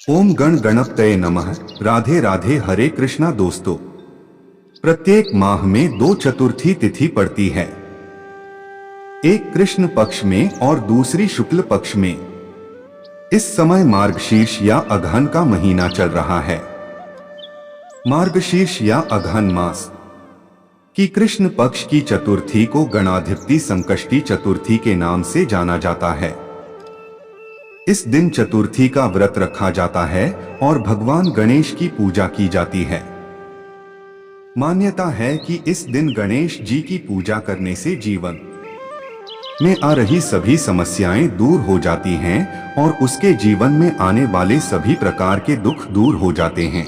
ओम गण गणपतये नमः। राधे राधे। हरे कृष्णा। दोस्तों, प्रत्येक माह में दो चतुर्थी तिथि पड़ती है, एक कृष्ण पक्ष में और दूसरी शुक्ल पक्ष में। इस समय मार्गशीर्ष या अगहन का महीना चल रहा है। मार्गशीर्ष या अगहन मास की कृष्ण पक्ष की चतुर्थी को गणाधिपति संकष्टी चतुर्थी के नाम से जाना जाता है। इस दिन चतुर्थी का व्रत रखा जाता है और भगवान गणेश की पूजा की जाती है। मान्यता है कि इस दिन गणेश जी की पूजा करने से जीवन में आ रही सभी समस्याएं दूर हो जाती हैं और उसके जीवन में आने वाले सभी प्रकार के दुख दूर हो जाते हैं।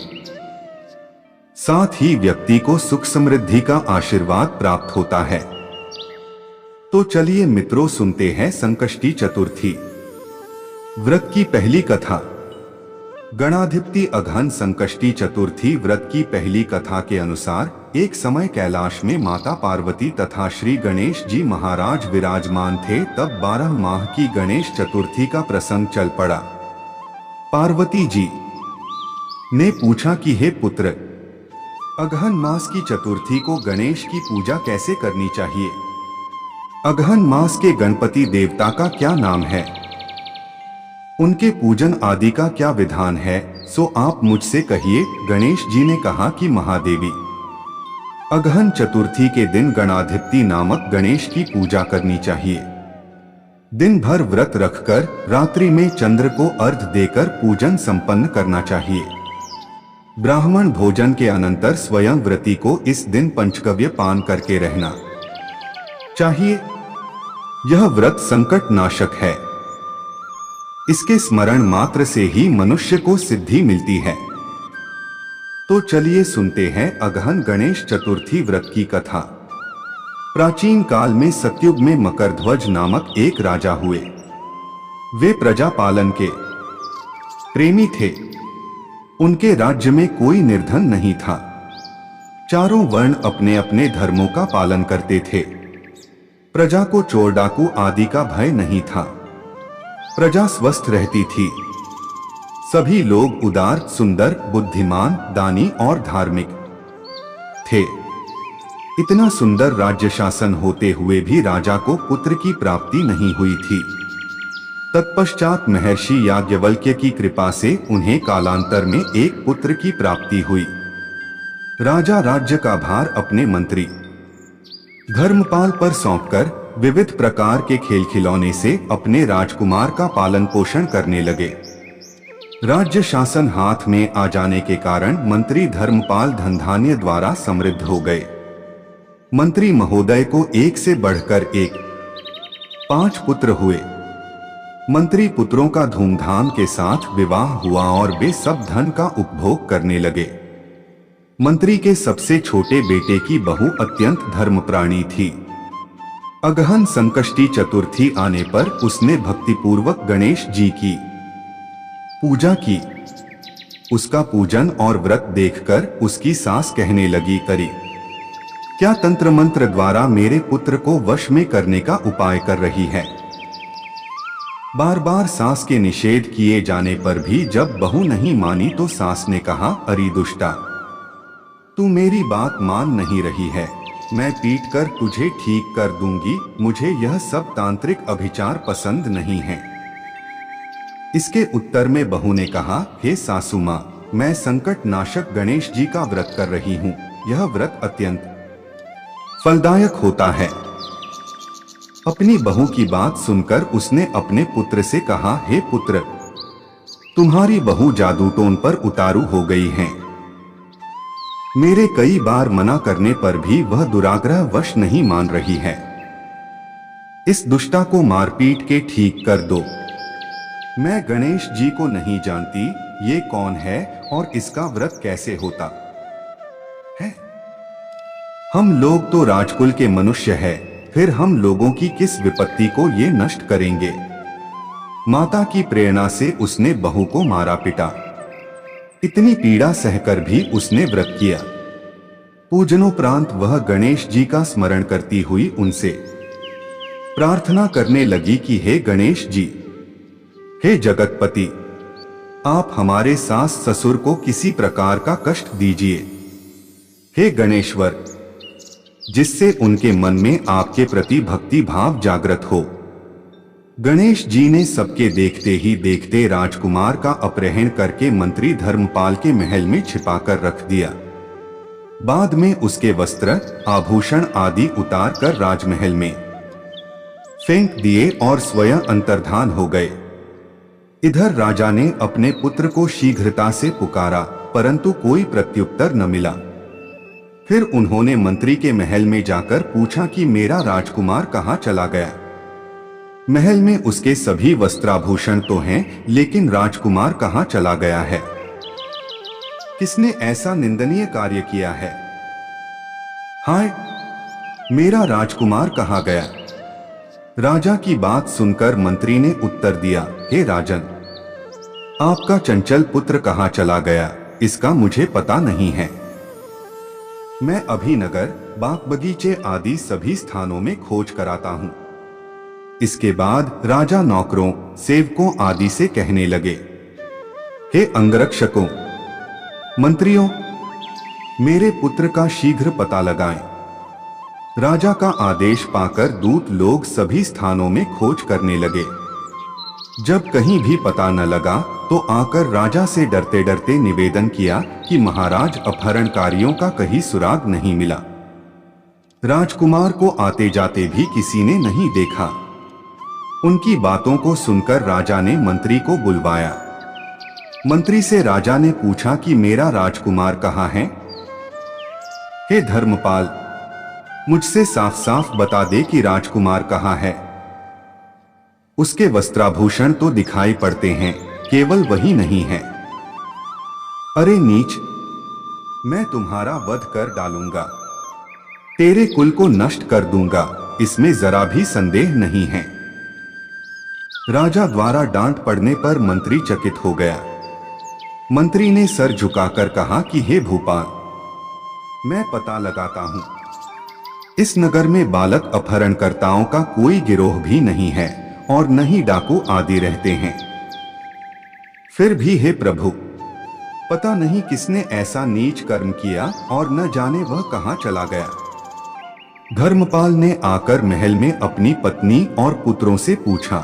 साथ ही व्यक्ति को सुख समृद्धि का आशीर्वाद प्राप्त होता है। तो चलिए मित्रों, सुनते हैं संकष्टी चतुर्थी व्रत की पहली कथा। गणाधिपति अगहन संकष्टी चतुर्थी व्रत की पहली कथा के अनुसार एक समय कैलाश में माता पार्वती तथा श्री गणेश जी महाराज विराजमान थे। तब 12 माह की गणेश चतुर्थी का प्रसंग चल पड़ा। पार्वती जी ने पूछा कि हे पुत्र, अगहन मास की चतुर्थी को गणेश की पूजा कैसे करनी चाहिए? अगहन मास के गणपति देवता का क्या नाम है? उनके पूजन आदि का क्या विधान है? सो आप मुझसे कहिए। गणेश जी ने कहा कि महादेवी, अगहन चतुर्थी के दिन गणाधिपति नामक गणेश की पूजा करनी चाहिए। दिन भर व्रत रखकर रात्रि में चंद्र को अर्घ्य देकर पूजन संपन्न करना चाहिए। ब्राह्मण भोजन के अनंतर स्वयं व्रती को इस दिन पंचगव्य पान करके रहना चाहिए। यह व्रत संकट नाशक है। इसके स्मरण मात्र से ही मनुष्य को सिद्धि मिलती है। तो चलिए सुनते हैं अगहन गणेश चतुर्थी व्रत की कथा। प्राचीन काल में सतयुग में मकरध्वज नामक एक राजा हुए। वे प्रजा पालन के प्रेमी थे। उनके राज्य में कोई निर्धन नहीं था। चारों वर्ण अपने अपने धर्मों का पालन करते थे। प्रजा को चोर डाकू आदि का भय नहीं था। प्रजा स्वस्थ रहती थी। सभी लोग उदार, सुंदर, बुद्धिमान, दानी और धार्मिक थे। इतना सुंदर राज्य शासन होते हुए भी राजा को पुत्र की प्राप्ति नहीं हुई थी। तत्पश्चात महर्षि याज्ञवल्क्य की कृपा से उन्हें कालांतर में एक पुत्र की प्राप्ति हुई। राजा राज्य का भार अपने मंत्री धर्मपाल पर सौंपकर विविध प्रकार के खेल खिलौने से अपने राजकुमार का पालन पोषण करने लगे। राज्य शासन हाथ में आ जाने के कारण मंत्री धर्मपाल धन धान्य द्वारा समृद्ध हो गए। मंत्री महोदय को एक से बढ़कर एक 5 पुत्र हुए। मंत्री पुत्रों का धूमधाम के साथ विवाह हुआ और वे सब धन का उपभोग करने लगे। मंत्री के सबसे छोटे बेटे की बहू अत्यंत धर्मप्राणी थी। अगहन संकष्टी चतुर्थी आने पर उसने भक्तिपूर्वक गणेश जी की पूजा की। उसका पूजन और व्रत देखकर उसकी सास कहने लगी, करी क्या तंत्र मंत्र द्वारा मेरे पुत्र को वश में करने का उपाय कर रही है? बार बार सास के निषेध किए जाने पर भी जब बहू नहीं मानी तो सास ने कहा, अरे दुष्टा, तू मेरी बात मान नहीं रही है। मैं पीट कर तुझे ठीक कर दूंगी। मुझे यह सब तांत्रिक अभिचार पसंद नहीं है। इसके उत्तर में बहू ने कहा, हे सासू मां, मैं संकट नाशक गणेश जी का व्रत कर रही हूँ। यह व्रत अत्यंत फलदायक होता है। अपनी बहू की बात सुनकर उसने अपने पुत्र से कहा, हे पुत्र, तुम्हारी बहू जादूटोन पर उतारू हो गई है। मेरे कई बार मना करने पर भी वह दुराग्रह वश नहीं मान रही है। इस दुष्टा को मारपीट के ठीक कर दो। मैं गणेश जी को नहीं जानती, ये कौन है और इसका व्रत कैसे होता है? हम लोग तो राजकुल के मनुष्य हैं, फिर हम लोगों की किस विपत्ति को ये नष्ट करेंगे? माता की प्रेरणा से उसने बहू को मारा पिटा। इतनी पीड़ा सहकर भी उसने व्रत किया। पूजनोपरांत वह गणेश जी का स्मरण करती हुई उनसे प्रार्थना करने लगी कि हे गणेश जी, हे जगतपति, आप हमारे सास ससुर को किसी प्रकार का कष्ट दीजिए, हे गणेश्वर, जिससे उनके मन में आपके प्रति भक्ति भाव जागृत हो। गणेश जी ने सबके देखते ही देखते राजकुमार का अपहरण करके मंत्री धर्मपाल के महल में छिपाकर रख दिया। बाद में उसके वस्त्र आभूषण आदि उतार कर राजमहल में फेंक दिए और स्वयं अंतर्धान हो गए। इधर राजा ने अपने पुत्र को शीघ्रता से पुकारा, परंतु कोई प्रत्युत्तर न मिला। फिर उन्होंने मंत्री के महल में जाकर पूछा कि मेरा राजकुमार कहाँ चला गया। महल में उसके सभी वस्त्राभूषण तो हैं, लेकिन राजकुमार कहाँ चला गया है? किसने ऐसा निंदनीय कार्य किया है? हाय, मेरा राजकुमार कहाँ गया? राजा की बात सुनकर मंत्री ने उत्तर दिया, हे राजन, आपका चंचल पुत्र कहाँ चला गया इसका मुझे पता नहीं है। मैं अभी नगर, बाग बगीचे आदि सभी स्थानों में खोज कराता हूँ। इसके बाद राजा नौकरों, सेवकों आदि से कहने लगे, हे अंगरक्षकों, मंत्रियों, मेरे पुत्र का शीघ्र पता लगाएं। राजा का आदेश पाकर दूत लोग सभी स्थानों में खोज करने लगे। जब कहीं भी पता न लगा तो आकर राजा से डरते डरते निवेदन किया कि महाराज, अपहरणकारियों का कहीं सुराग नहीं मिला। राजकुमार को आते जाते भी किसी ने नहीं देखा। उनकी बातों को सुनकर राजा ने मंत्री को बुलवाया। मंत्री से राजा ने पूछा कि मेरा राजकुमार कहाँ है? हे धर्मपाल, मुझसे साफ साफ बता दे कि राजकुमार कहाँ है। उसके वस्त्राभूषण तो दिखाई पड़ते हैं, केवल वही नहीं है। अरे नीच, मैं तुम्हारा वध कर डालूंगा, तेरे कुल को नष्ट कर दूंगा, इसमें जरा भी संदेह नहीं है। राजा द्वारा डांट पड़ने पर मंत्री चकित हो गया। मंत्री ने सर झुकाकर कहा कि हे भूपाल, मैं पता लगाता हूं। इस नगर में बालक अपहरणकर्ताओं का कोई गिरोह भी नहीं है और न ही डाकू आदि रहते हैं। फिर भी हे प्रभु, पता नहीं किसने ऐसा नीच कर्म किया और न जाने वह कहां चला गया। धर्मपाल ने आकर महल में अपनी पत्नी और पुत्रों से पूछा।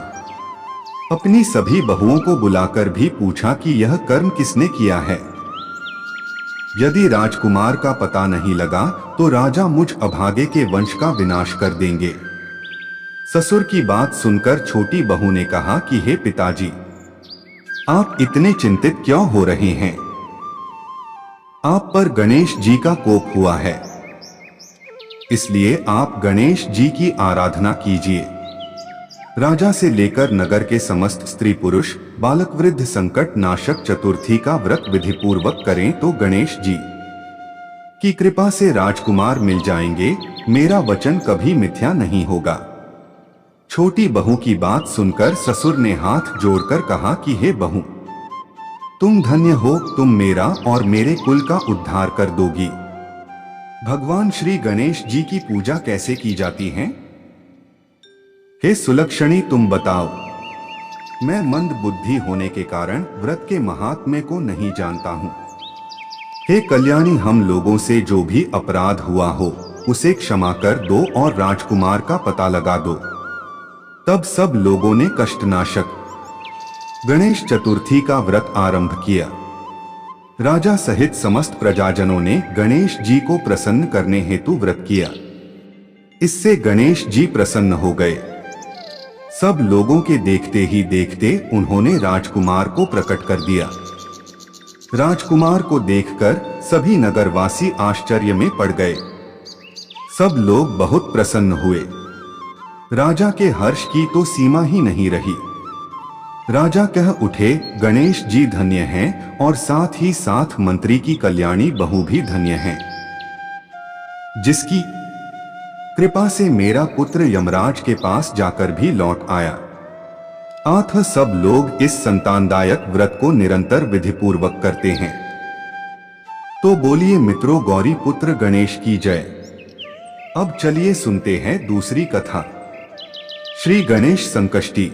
अपनी सभी बहुओं को बुलाकर भी पूछा कि यह कर्म किसने किया है। यदि राजकुमार का पता नहीं लगा तो राजा मुझ अभागे के वंश का विनाश कर देंगे। ससुर की बात सुनकर छोटी बहू ने कहा कि हे पिताजी, आप इतने चिंतित क्यों हो रहे हैं? आप पर गणेश जी का कोप हुआ है, इसलिए आप गणेश जी की आराधना कीजिए। राजा से लेकर नगर के समस्त स्त्री पुरुष, बालक वृद्ध संकट नाशक चतुर्थी का व्रत विधि पूर्वक करें तो गणेश जी की कृपा से राजकुमार मिल जाएंगे। मेरा वचन कभी मिथ्या नहीं होगा। छोटी बहू की बात सुनकर ससुर ने हाथ जोड़कर कहा कि हे बहू, तुम धन्य हो, तुम मेरा और मेरे कुल का उद्धार कर दोगी। भगवान श्री गणेश जी की पूजा कैसे की जाती है? हे सुलक्षणी, तुम बताओ। मैं मंद बुद्धि होने के कारण व्रत के महात्म्य को नहीं जानता हूँ। हे कल्याणी, हम लोगों से जो भी अपराध हुआ हो उसे क्षमा कर दो और राजकुमार का पता लगा दो। तब सब लोगों ने कष्टनाशक गणेश चतुर्थी का व्रत आरंभ किया। राजा सहित समस्त प्रजाजनों ने गणेश जी को प्रसन्न करने हेतु व्रत किया। इससे गणेश जी प्रसन्न हो गए। सब लोगों के देखते ही देखते उन्होंने राजकुमार को प्रकट कर दिया। राजकुमार को देखकर सभी नगरवासी आश्चर्य में पड़ गए। सब लोग बहुत प्रसन्न हुए। राजा के हर्ष की तो सीमा ही नहीं रही। राजा कह उठे, गणेश जी धन्य हैं और साथ ही साथ मंत्री की कल्याणी बहू भी धन्य हैं, जिसकी कृपा से मेरा पुत्र यमराज के पास जाकर भी लौट आया। अतः सब लोग इस संतानदायक व्रत को निरंतर विधिपूर्वक करते हैं। तो बोलिए मित्रों, गौरी पुत्र गणेश की जय। अब चलिए सुनते हैं दूसरी कथा, श्री गणेश संकष्टी।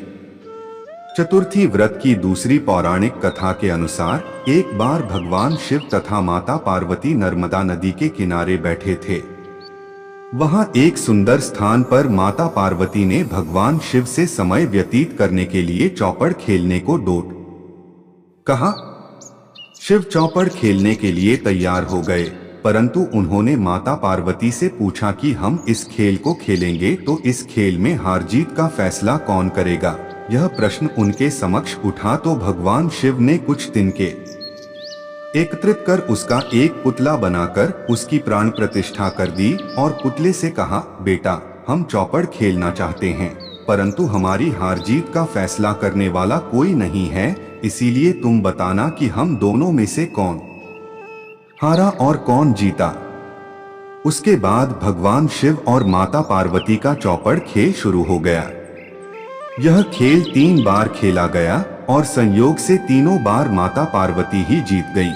चतुर्थी व्रत की दूसरी पौराणिक कथा के अनुसार एक बार भगवान शिव तथा माता पार्वती नर्मदा नदी के किनारे बैठे थे। वहां एक सुंदर स्थान पर माता पार्वती ने भगवान शिव से समय व्यतीत करने के लिए चौपड़ खेलने को डोट कहा। शिव चौपड़ खेलने के लिए तैयार हो गए, परंतु उन्होंने माता पार्वती से पूछा कि हम इस खेल को खेलेंगे तो इस खेल में हार जीत का फैसला कौन करेगा। यह प्रश्न उनके समक्ष उठा तो भगवान शिव ने कुछ तिनके एकत्रित कर उसका एक पुतला बनाकर उसकी प्राण प्रतिष्ठा कर दी और पुतले से कहा, बेटा हम चौपड़ खेलना चाहते हैं, परंतु हमारी हार जीत का फैसला करने वाला कोई नहीं है, इसीलिए तुम बताना कि हम दोनों में से कौन हारा और कौन जीता। उसके बाद भगवान शिव और माता पार्वती का चौपड़ खेल शुरू हो गया। यह खेल 3 बार खेला गया और संयोग से तीनों बार माता पार्वती ही जीत गईं।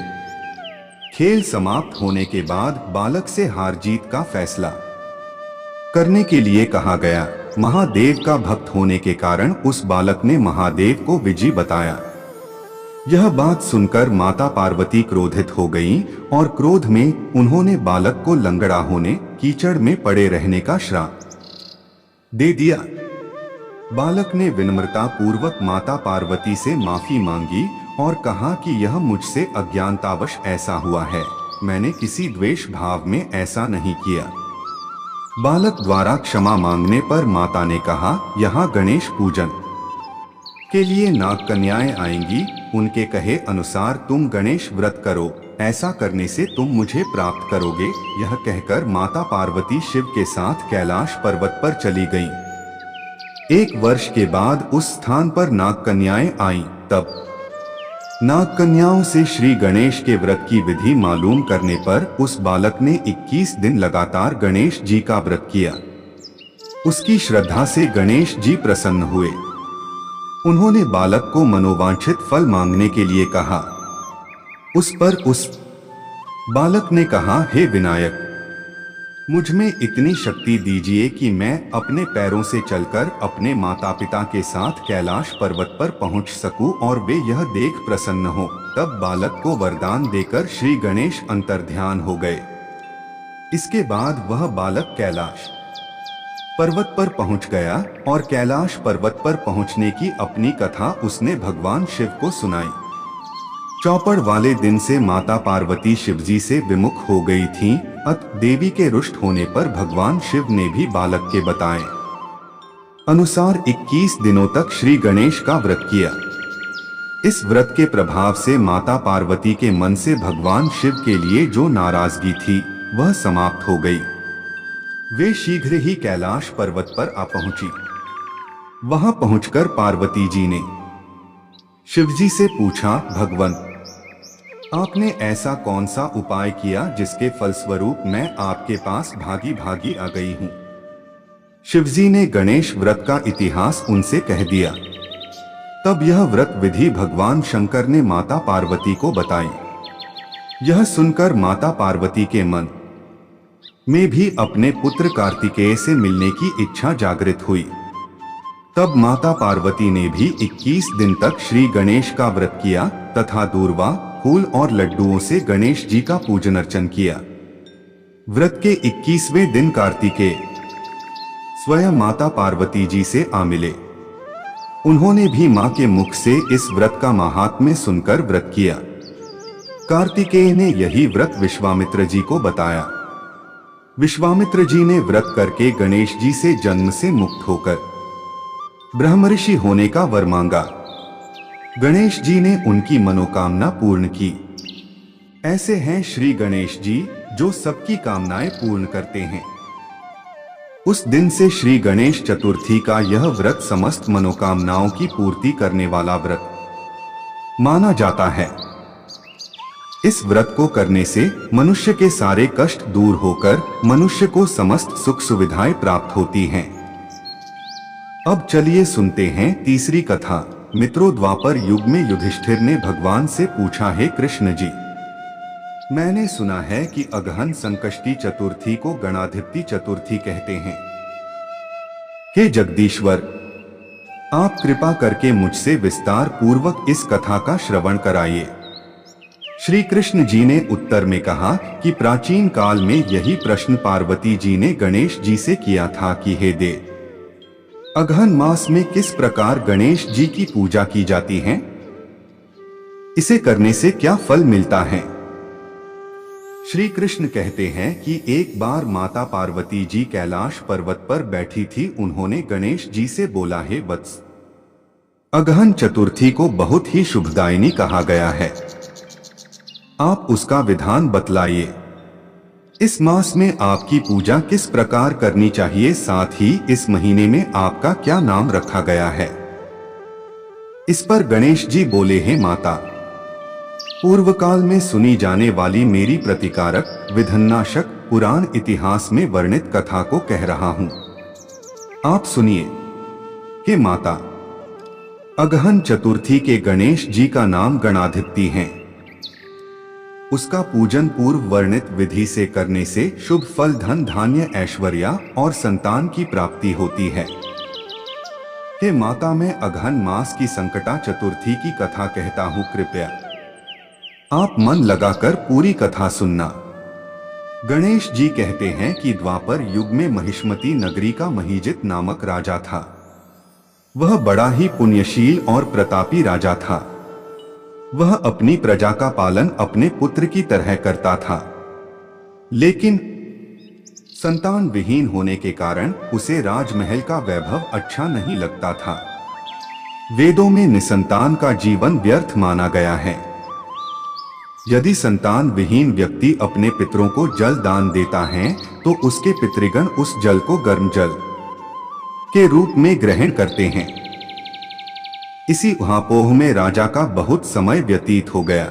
खेल समाप्त होने के बाद बालक से हार जीत का फैसला करने के लिए कहा गया। महादेव का भक्त होने के कारण उस बालक ने महादेव को विजयी बताया। यह बात सुनकर माता पार्वती क्रोधित हो गईं और क्रोध में उन्होंने बालक को लंगड़ा होने, कीचड़ में पड़े रहने का श्राप दे दिया। बालक ने विनम्रता पूर्वक माता पार्वती से माफी मांगी और कहा कि यह मुझसे अज्ञानतावश ऐसा हुआ है, मैंने किसी द्वेष भाव में ऐसा नहीं किया। बालक द्वारा क्षमा मांगने पर माता ने कहा, यहाँ गणेश पूजन के लिए नाग कन्याएं आएंगी, उनके कहे अनुसार तुम गणेश व्रत करो, ऐसा करने से तुम मुझे प्राप्त करोगे। यह कहकर माता पार्वती शिव के साथ कैलाश पर्वत पर चली गईं। 1 वर्ष के बाद उस स्थान पर नाग कन्याएं आईं। तब नाग कन्याओं से श्री गणेश के व्रत की विधि मालूम करने पर उस बालक ने 21 दिन लगातार गणेश जी का व्रत किया। उसकी श्रद्धा से गणेश जी प्रसन्न हुए। उन्होंने बालक को मनोवांछित फल मांगने के लिए कहा। उस पर उस बालक ने कहा, हे विनायक, मुझ में इतनी शक्ति दीजिए कि मैं अपने पैरों से चलकर अपने माता पिता के साथ कैलाश पर्वत पर पहुंच सकूं और वे यह देख प्रसन्न हो। तब बालक को वरदान देकर श्री गणेश अंतर्ध्यान हो गए। इसके बाद वह बालक कैलाश पर्वत पर पहुंच गया और कैलाश पर्वत पर पहुंचने की अपनी कथा उसने भगवान शिव को सुनाई। चौपड़ वाले दिन से माता पार्वती शिवजी से विमुख हो गई थीं, अतः देवी के रुष्ट होने पर भगवान शिव ने भी बालक के बताए अनुसार 21 दिनों तक श्री गणेश का व्रत किया। इस व्रत के प्रभाव से माता पार्वती के मन से भगवान शिव के लिए जो नाराजगी थी वह समाप्त हो गई। वे शीघ्र ही कैलाश पर्वत पर आ पहुंची। वहां पहुंचकर पार्वती जी ने शिवजी से पूछा, भगवंत, आपने ऐसा कौन सा उपाय किया जिसके फलस्वरूप मैं आपके पास भागी भागी आ गई हूं। शिवजी ने गणेश व्रत का इतिहास उनसे कह दिया। तब यह व्रत विधि भगवान शंकर ने माता पार्वती को बताई। यह सुनकर माता पार्वती के मन में भी अपने पुत्र कार्तिकेय से मिलने की इच्छा जागृत हुई। तब माता पार्वती ने भी 21 दिन तक श्री गणेश का व्रत किया तथा दूर्वा, फूल और लड्डुओं से गणेश जी का पूजन अर्चन किया। व्रत के 21वें दिन कार्तिकेय स्वयं माता पार्वती जी से आ मिले। उन्होंने भी मां के मुख से इस व्रत का महात्म्य सुनकर व्रत किया। कार्तिकेय ने यही व्रत विश्वामित्र जी को बताया। विश्वामित्र जी ने व्रत करके गणेश जी से जन्म से मुक्त होकर ब्रह्मऋषि होने का वर मांगा। गणेश जी ने उनकी मनोकामना पूर्ण की। ऐसे हैं श्री गणेश जी जो सबकी कामनाएं पूर्ण करते हैं। उस दिन से श्री गणेश चतुर्थी का यह व्रत समस्त मनोकामनाओं की पूर्ति करने वाला व्रत माना जाता है। इस व्रत को करने से मनुष्य के सारे कष्ट दूर होकर मनुष्य को समस्त सुख सुविधाएं प्राप्त होती हैं। अब चलिए सुनते हैं तीसरी कथा। मित्रों, द्वापर युग में युधिष्ठिर ने भगवान से पूछा, हे कृष्ण जी, मैंने सुना है कि अगहन संकष्टी चतुर्थी को गणाधिपति चतुर्थी कहते हैं। हे जगदीश्वर, आप कृपा करके मुझसे विस्तार पूर्वक इस कथा का श्रवण कराइए। श्री कृष्ण जी ने उत्तर में कहा कि प्राचीन काल में यही प्रश्न पार्वती जी ने गणेश जी से किया था कि हे देव, अगहन मास में किस प्रकार गणेश जी की पूजा की जाती है, इसे करने से क्या फल मिलता है। श्री कृष्ण कहते हैं कि एक बार माता पार्वती जी कैलाश पर्वत पर बैठी थी। उन्होंने गणेश जी से बोला, हे वत्स, अगहन चतुर्थी को बहुत ही शुभदायिनी कहा गया है, आप उसका विधान बतलाइए। इस मास में आपकी पूजा किस प्रकार करनी चाहिए, साथ ही इस महीने में आपका क्या नाम रखा गया है। इस पर गणेश जी बोले, हे माता, पूर्व काल में सुनी जाने वाली मेरी प्रतिकारक विधन्नाशक पुराण इतिहास में वर्णित कथा को कह रहा हूं, आप सुनिए। हे माता, अगहन चतुर्थी के गणेश जी का नाम गणाधिपति हैं। उसका पूजन पूर्व वर्णित विधि से करने से शुभ फल, धन धान्य, ऐश्वर्य और संतान की प्राप्ति होती है। हे माता, मैं अगहन मास की संकटा चतुर्थी की कथा कहता हूं, कृपया आप मन लगाकर पूरी कथा सुनना। गणेश जी कहते हैं कि द्वापर युग में महिष्मती नगरी का महिजित नामक राजा था। वह बड़ा ही पुण्यशील और प्रतापी राजा था। वह अपनी प्रजा का पालन अपने पुत्र की तरह करता था, लेकिन संतान विहीन होने के कारण उसे राजमहल का वैभव अच्छा नहीं लगता था। वेदों में निसंतान का जीवन व्यर्थ माना गया है। यदि संतान विहीन व्यक्ति अपने पितरों को जल दान देता है तो उसके पितृगण उस जल को गर्म जल के रूप में ग्रहण करते हैं। इसी उहापोह में राजा का बहुत समय व्यतीत हो गया।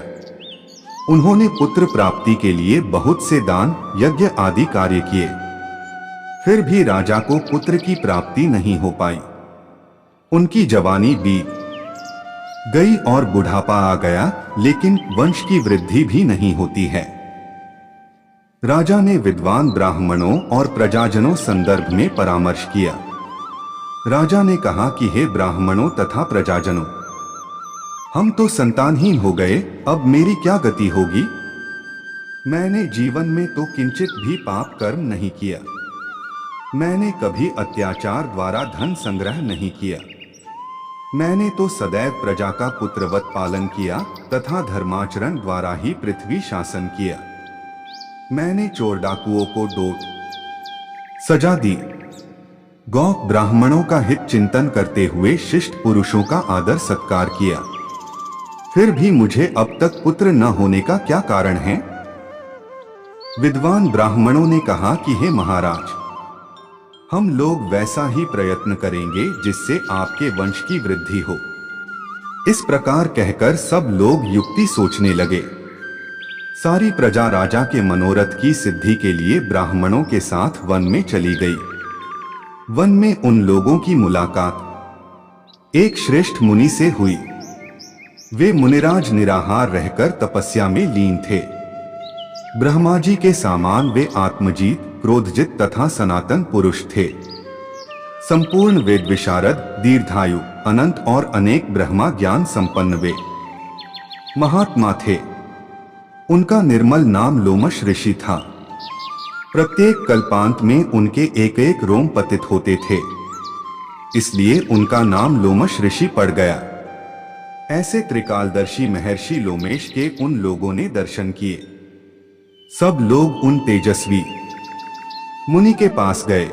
उन्होंने पुत्र प्राप्ति के लिए बहुत से दान, यज्ञ आदि कार्य किए, फिर भी राजा को पुत्र की प्राप्ति नहीं हो पाई। उनकी जवानी बीत गई और बुढ़ापा आ गया, लेकिन वंश की वृद्धि भी नहीं होती है। राजा ने विद्वान ब्राह्मणों और प्रजाजनों संदर्भ में परामर्श किया। राजा ने कहा कि हे ब्राह्मणों तथा प्रजाजनों, हम तो संतानहीन हो गए, अब मेरी क्या गति होगी। मैंने जीवन में तो किंचित भी पाप कर्म नहीं किया। मैंने कभी अत्याचार द्वारा धन संग्रह नहीं किया। मैंने तो सदैव प्रजा का पुत्रवत पालन किया तथा धर्माचरण द्वारा ही पृथ्वी शासन किया। मैंने चोर डाकुओं को डोट सजा दी। गौ ब्राह्मणों का हित चिंतन करते हुए शिष्ट पुरुषों का आदर सत्कार किया। फिर भी मुझे अब तक पुत्र न होने का क्या कारण है। विद्वान ब्राह्मणों ने कहा कि हे महाराज, हम लोग वैसा ही प्रयत्न करेंगे जिससे आपके वंश की वृद्धि हो। इस प्रकार कहकर सब लोग युक्ति सोचने लगे। सारी प्रजा राजा के मनोरथ की सिद्धि के लिए ब्राह्मणों के साथ वन में चली गई। वन में उन लोगों की मुलाकात एक श्रेष्ठ मुनि से हुई। वे मुनिराज निराहार रहकर तपस्या में लीन थे। ब्रह्मा जी के समान वे आत्मजीत, क्रोधजित तथा सनातन पुरुष थे। संपूर्ण वेद विशारद, दीर्घायु, अनंत और अनेक ब्रह्मा ज्ञान संपन्न वे महात्मा थे। उनका निर्मल नाम लोमश ऋषि था। प्रत्येक कल्पांत में उनके एक एक रोम पतित होते थे, इसलिए उनका नाम लोमश ऋषि पड़ गया। ऐसे त्रिकालदर्शी महर्षि लोमेश के उन लोगों ने दर्शन किए। सब लोग उन तेजस्वी मुनि के पास गए।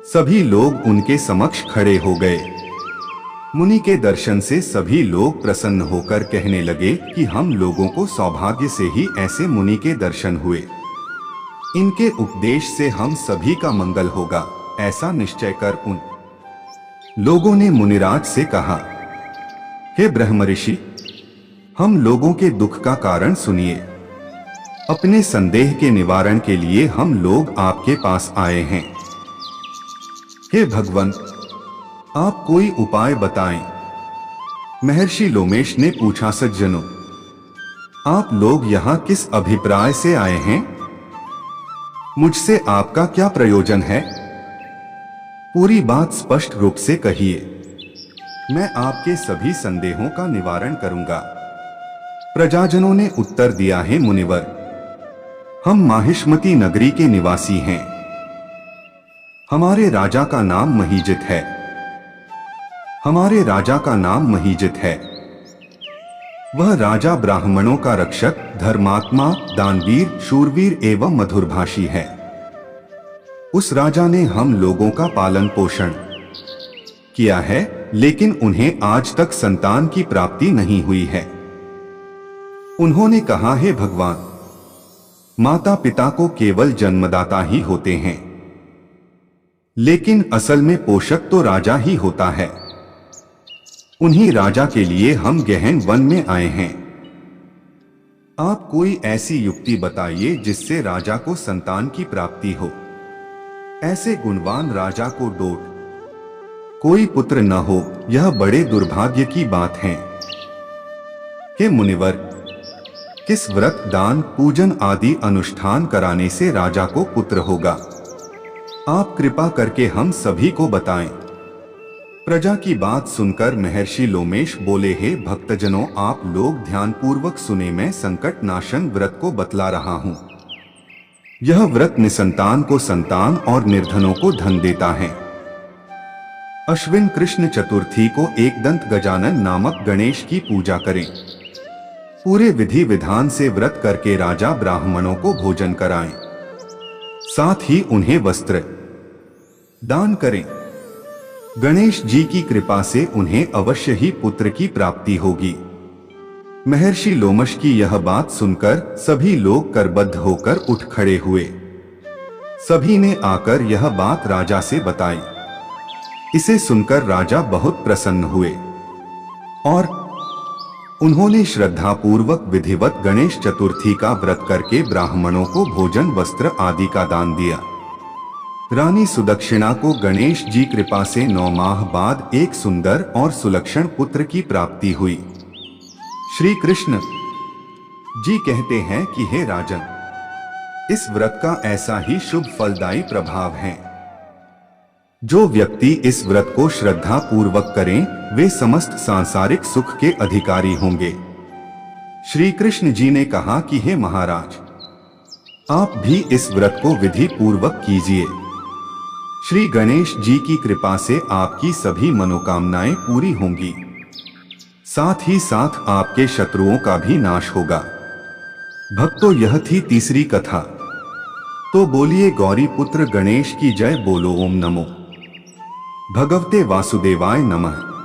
सभी लोग उनके समक्ष खड़े हो गए। मुनि के दर्शन से सभी लोग प्रसन्न होकर कहने लगे कि हम लोगों को सौभाग्य से ही ऐसे मुनि के दर्शन हुए। इनके उपदेश से हम सभी का मंगल होगा, ऐसा निश्चय कर उन लोगों ने मुनिराज से कहा, हे ब्रह्मऋषि, हम लोगों के दुख का कारण सुनिए। अपने संदेह के निवारण के लिए हम लोग आपके पास आए हैं। हे भगवान, आप कोई उपाय बताएं। महर्षि लोमेश ने पूछा, सज्जनों, आप लोग यहाँ किस अभिप्राय से आए हैं? मुझसे आपका क्या प्रयोजन है? पूरी बात स्पष्ट रूप से कहिए। मैं आपके सभी संदेहों का निवारण करूंगा। प्रजाजनों ने उत्तर दिया, है मुनिवर, हम माहिष्मती नगरी के निवासी हैं। हमारे राजा का नाम महीजित है। हमारे राजा का नाम महीजित है। वह राजा ब्राह्मणों का रक्षक, धर्मात्मा, दानवीर, शूरवीर एवं मधुरभाषी है। उस राजा ने हम लोगों का पालन पोषण किया है, लेकिन उन्हें आज तक संतान की प्राप्ति नहीं हुई है। उन्होंने कहा, है भगवान, माता पिता को केवल जन्मदाता ही होते हैं, लेकिन असल में पोषक तो राजा ही होता है। उन्हीं राजा के लिए हम गहन वन में आए हैं। आप कोई ऐसी युक्ति बताइए जिससे राजा को संतान की प्राप्ति हो। ऐसे गुणवान राजा को डोट कोई पुत्र न हो, यह बड़े दुर्भाग्य की बात है। हे मुनिवर, किस व्रत, दान, पूजन आदि अनुष्ठान कराने से राजा को पुत्र होगा? आप कृपा करके हम सभी को बताएं। प्रजा की बात सुनकर महर्षि लोमेश बोले, हे भक्तजनों, आप लोग ध्यानपूर्वक सुने, मैं संकट नाशन व्रत को बतला रहा हूं। यह व्रत निसंतान को संतान और निर्धनों को धन देता है। अश्विन कृष्ण चतुर्थी को एकदंत गजानन नामक गणेश की पूजा करें। पूरे विधि विधान से व्रत करके राजा ब्राह्मणों को भोजन कराएं। साथ ही उन्हें वस्त्र दान करें। गणेश जी की कृपा से उन्हें अवश्य ही पुत्र की प्राप्ति होगी। महर्षि लोमश की यह बात सुनकर सभी लोग करबद्ध होकर उठ खड़े हुए। सभी ने आकर यह बात राजा से बताई। इसे सुनकर राजा बहुत प्रसन्न हुए और उन्होंने श्रद्धापूर्वक विधिवत गणेश चतुर्थी का व्रत करके ब्राह्मणों को भोजन, वस्त्र आदि का दान दिया। रानी सुदक्षिणा को गणेश जी कृपा से 9 माह बाद एक सुंदर और सुलक्षण पुत्र की प्राप्ति हुई। श्री कृष्ण जी कहते हैं कि हे राजन, इस व्रत का ऐसा ही शुभ फलदायी प्रभाव है। जो व्यक्ति इस व्रत को श्रद्धा पूर्वक करें, वे समस्त सांसारिक सुख के अधिकारी होंगे। श्री कृष्ण जी ने कहा कि हे महाराज, आप भी इस व्रत को विधि पूर्वक कीजिए। श्री गणेश जी की कृपा से आपकी सभी मनोकामनाएं पूरी होंगी। साथ ही साथ आपके शत्रुओं का भी नाश होगा। भक्तों, यह थी तीसरी कथा। तो बोलिए गौरी पुत्र गणेश की जय। बोलो ओम नमो भगवते वासुदेवाय नमः।